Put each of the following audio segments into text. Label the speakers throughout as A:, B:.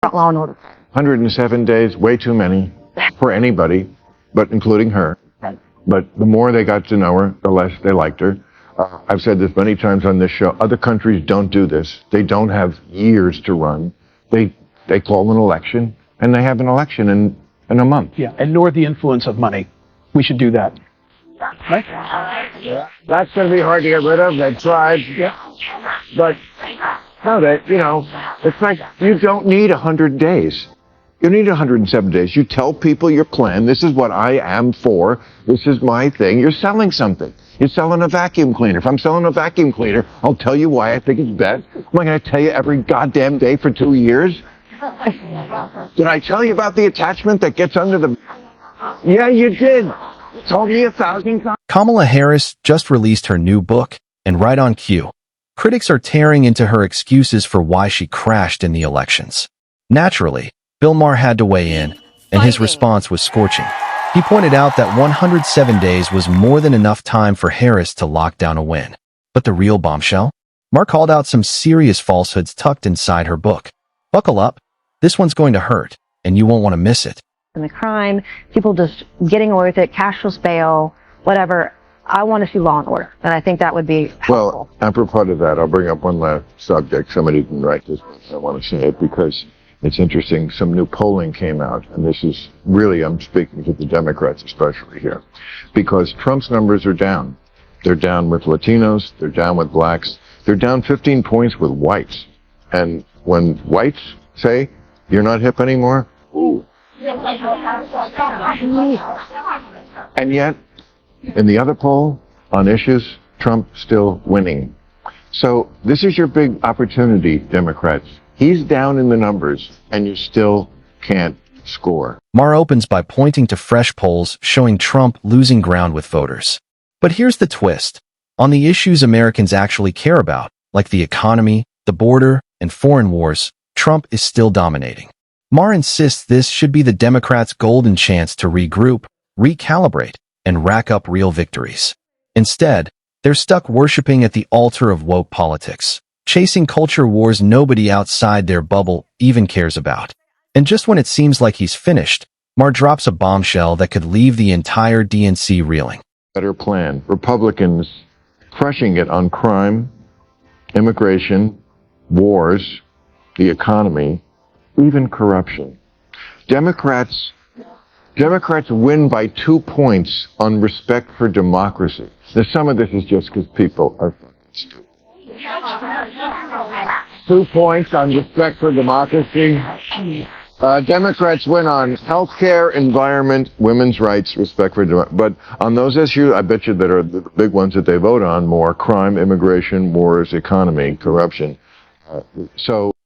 A: Law and order.
B: 107 days, way too many for anybody, but including her. But the more they got to know her, the less they liked her. I've said this many times on this show. Other countries don't do this. They don't have years to run. They call an election, and they have an election in a month.
C: Yeah, and nor the influence of money. We should do that. Right?
B: That's going to be hard to get rid of. They tried. Yeah. But, no, it's like you don't need 100 days. You need 107 days. You tell people your plan. This is what I am for. This is my thing. You're selling something. You're selling a vacuum cleaner. If I'm selling a vacuum cleaner, I'll tell you why I think it's best. Am I going to tell you every goddamn day for 2 years? Did I tell you about the attachment that gets under the... Yeah, you did. You told me 1,000 times.
D: Kamala Harris just released her new book, and right on cue, critics are tearing into her excuses for why she crashed in the elections. Naturally, Bill Maher had to weigh in, and his response was scorching. He pointed out that 107 days was more than enough time for Harris to lock down a win. But the real bombshell? Maher called out some serious falsehoods tucked inside her book. Buckle up. This one's going to hurt, and you won't want to miss it.
A: And the crime, people just getting away with it, cashless bail, whatever. I want to see law and order, and I think that would be helpful.
B: Well, apropos of that, I'll bring up one last subject. Somebody didn't write this, but I want to say it because it's interesting. Some new polling came out, and this is really, I'm speaking to the Democrats especially here, because Trump's numbers are down. They're down with Latinos, they're down with blacks, they're down 15 points with whites. And when whites say, you're not hip anymore, ooh. And yet, in the other poll, on issues, Trump still winning. So this is your big opportunity, Democrats. He's down in the numbers, and you still can't score.
D: Maher opens by pointing to fresh polls showing Trump losing ground with voters. But here's the twist. On the issues Americans actually care about, like the economy, the border, and foreign wars, Trump is still dominating. Maher insists this should be the Democrats' golden chance to regroup, recalibrate, and rack up real victories. Instead, they're stuck worshiping at the altar of woke politics, chasing culture wars nobody outside their bubble even cares about. And just when it seems like he's finished, Maher drops a bombshell that could leave the entire DNC reeling.
B: Better plan. Republicans crushing it on crime, immigration, wars, the economy, even corruption. Democrats win by 2 points on respect for democracy. Now, some of this is just because people are fucking stupid. 2 points on respect for democracy. Democrats win on health care, environment, women's rights, respect for democracy. But on those issues, I bet you that are the big ones that they vote on more: crime, immigration, wars, economy, corruption.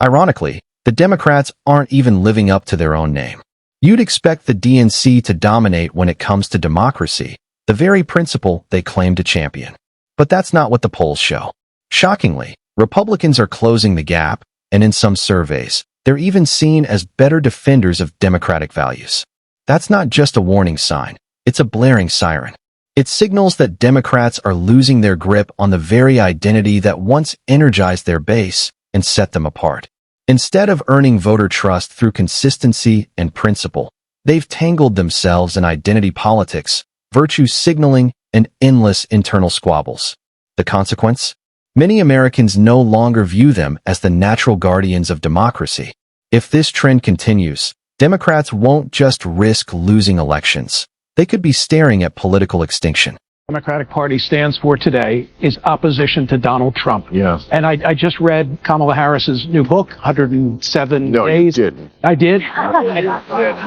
D: Ironically, the Democrats aren't even living up to their own name. You'd expect the DNC to dominate when it comes to democracy, the very principle they claim to champion. But that's not what the polls show. Shockingly, Republicans are closing the gap, and in some surveys, they're even seen as better defenders of democratic values. That's not just a warning sign, it's a blaring siren. It signals that Democrats are losing their grip on the very identity that once energized their base and set them apart. Instead of earning voter trust through consistency and principle, they've tangled themselves in identity politics, virtue signaling, and endless internal squabbles. The consequence? Many Americans no longer view them as the natural guardians of democracy. If this trend continues, Democrats won't just risk losing elections. They could be staring at political extinction.
C: The Democratic Party stands for today is opposition to Donald Trump.
B: Yeah.
C: And I just read Kamala Harris's new book, 107
B: No,
C: Days.
B: you didn't.
C: I did.
B: I'll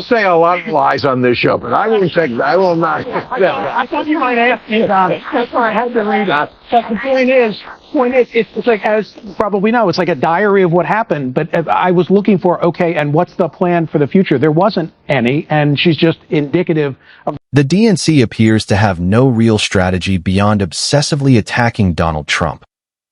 B: say a lot of lies on this show, but I will not.
C: I thought you might ask me about it. That's why I had to read it. But the point is, it's like, as you probably know, it's like a diary of what happened. But I was looking for, okay, and what's the plan for the future? There wasn't any, and she's just indicative of...
D: The DNC appears to have no real strategy beyond obsessively attacking Donald Trump,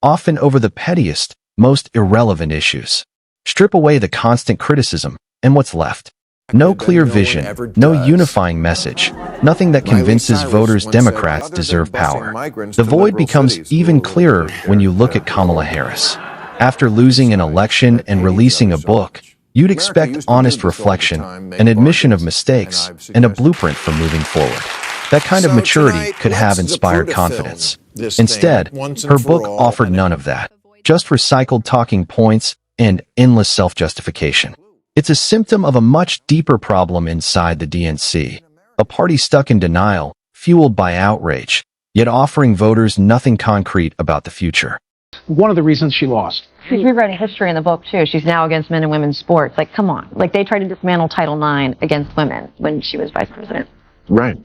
D: often over the pettiest, most irrelevant issues. Strip away the constant criticism, and what's left? No clear vision, no unifying message, nothing that convinces voters Democrats deserve power. The void becomes even clearer when you look at Kamala Harris. After losing an election and releasing a book, you'd expect honest reflection, an admission of mistakes, and a blueprint for moving forward. That kind of maturity could have inspired confidence. Instead, her book offered none of that, just recycled talking points and endless self-justification. It's a symptom of a much deeper problem inside the DNC, a party stuck in denial, fueled by outrage, yet offering voters nothing concrete about the future.
C: One of the reasons she lost.
A: She's rewriting history in the book, too. She's now against men and women's sports. Like, come on. Like, they tried to dismantle Title IX against women when she was vice president.
B: Right.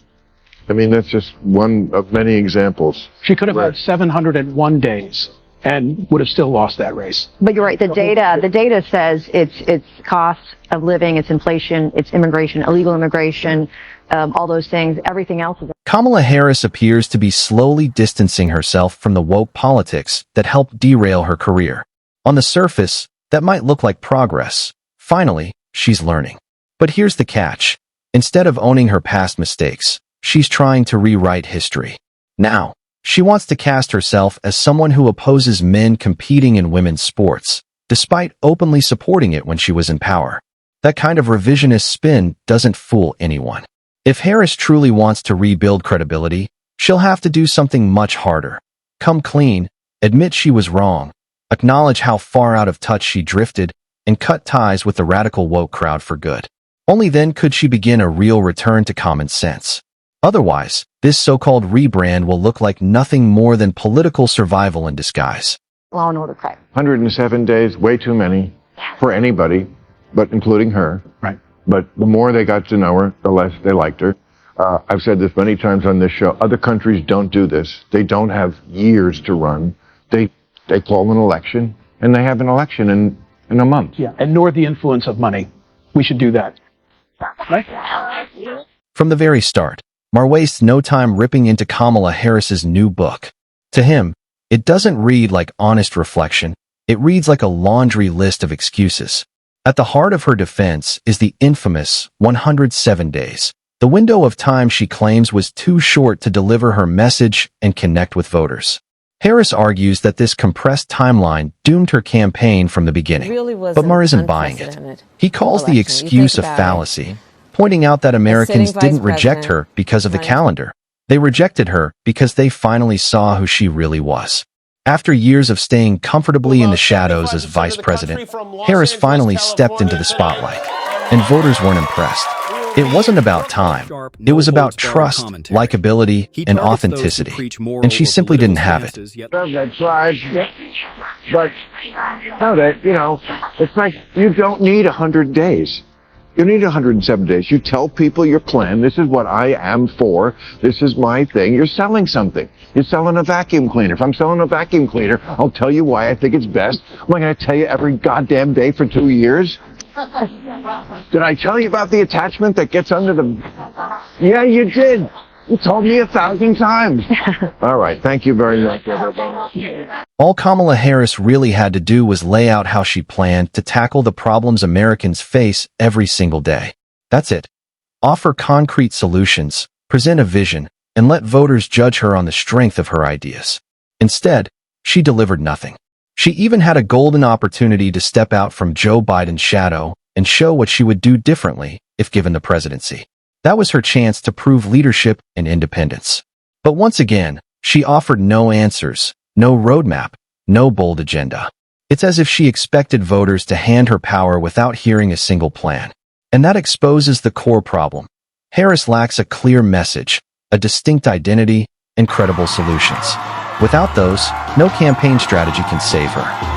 B: I mean, that's just one of many examples.
C: She could have had 701 days and would have still lost that race.
A: But you're right. The data says it's cost of living, it's inflation, it's immigration, illegal immigration, all those things. Everything else is.
D: Kamala Harris appears to be slowly distancing herself from the woke politics that helped derail her career. On the surface, that might look like progress. Finally, she's learning. But here's the catch. Instead of owning her past mistakes, she's trying to rewrite history. Now, she wants to cast herself as someone who opposes men competing in women's sports, despite openly supporting it when she was in power. That kind of revisionist spin doesn't fool anyone. If Harris truly wants to rebuild credibility, she'll have to do something much harder. Come clean, admit she was wrong, acknowledge how far out of touch she drifted, and cut ties with the radical woke crowd for good. Only then could she begin a real return to common sense. Otherwise, this so-called rebrand will look like nothing more than political survival in disguise.
A: Law and order crime.
B: 107 days, way too many for anybody, but including her.
C: Right.
B: But the more they got to know her, the less they liked her. I've said this many times on this show. Other countries don't do this. They don't have years to run. They call an election, and they have an election in a month.
C: Yeah, and nor the influence of money. We should do that. Right?
D: From the very start, Maher wastes no time ripping into Kamala Harris's new book. To him, it doesn't read like honest reflection. It reads like a laundry list of excuses. At the heart of her defense is the infamous 107 days, the window of time she claims was too short to deliver her message and connect with voters. Harris argues that this compressed timeline doomed her campaign from the beginning, but Maher isn't buying it. He calls the excuse a fallacy, pointing out that Americans didn't reject her because of the calendar. They rejected her because they finally saw who she really was. After years of staying comfortably in the shadows as vice president, Harris finally stepped into the spotlight, and voters weren't impressed. It wasn't about time. It was about trust, likability, and authenticity, and she simply didn't have it.
B: That tried, but no, it's like you don't need 100 days. You need 107 days. You tell people your plan. This is what I am for. This is my thing. You're selling something. You're selling a vacuum cleaner. If I'm selling a vacuum cleaner, I'll tell you why I think it's best. Am I going to tell you every goddamn day for 2 years? Did I tell you about the attachment that gets under the... Yeah, you did. You told me 1,000 times. All right. Thank you very much, everybody.
D: All Kamala Harris really had to do was lay out how she planned to tackle the problems Americans face every single day. That's it. Offer concrete solutions, present a vision, and let voters judge her on the strength of her ideas. Instead, she delivered nothing. She even had a golden opportunity to step out from Joe Biden's shadow and show what she would do differently if given the presidency. That was her chance to prove leadership and independence. But once again, she offered no answers, no roadmap, no bold agenda. It's as if she expected voters to hand her power without hearing a single plan. And that exposes the core problem. Harris lacks a clear message, a distinct identity, and credible solutions. Without those, no campaign strategy can save her.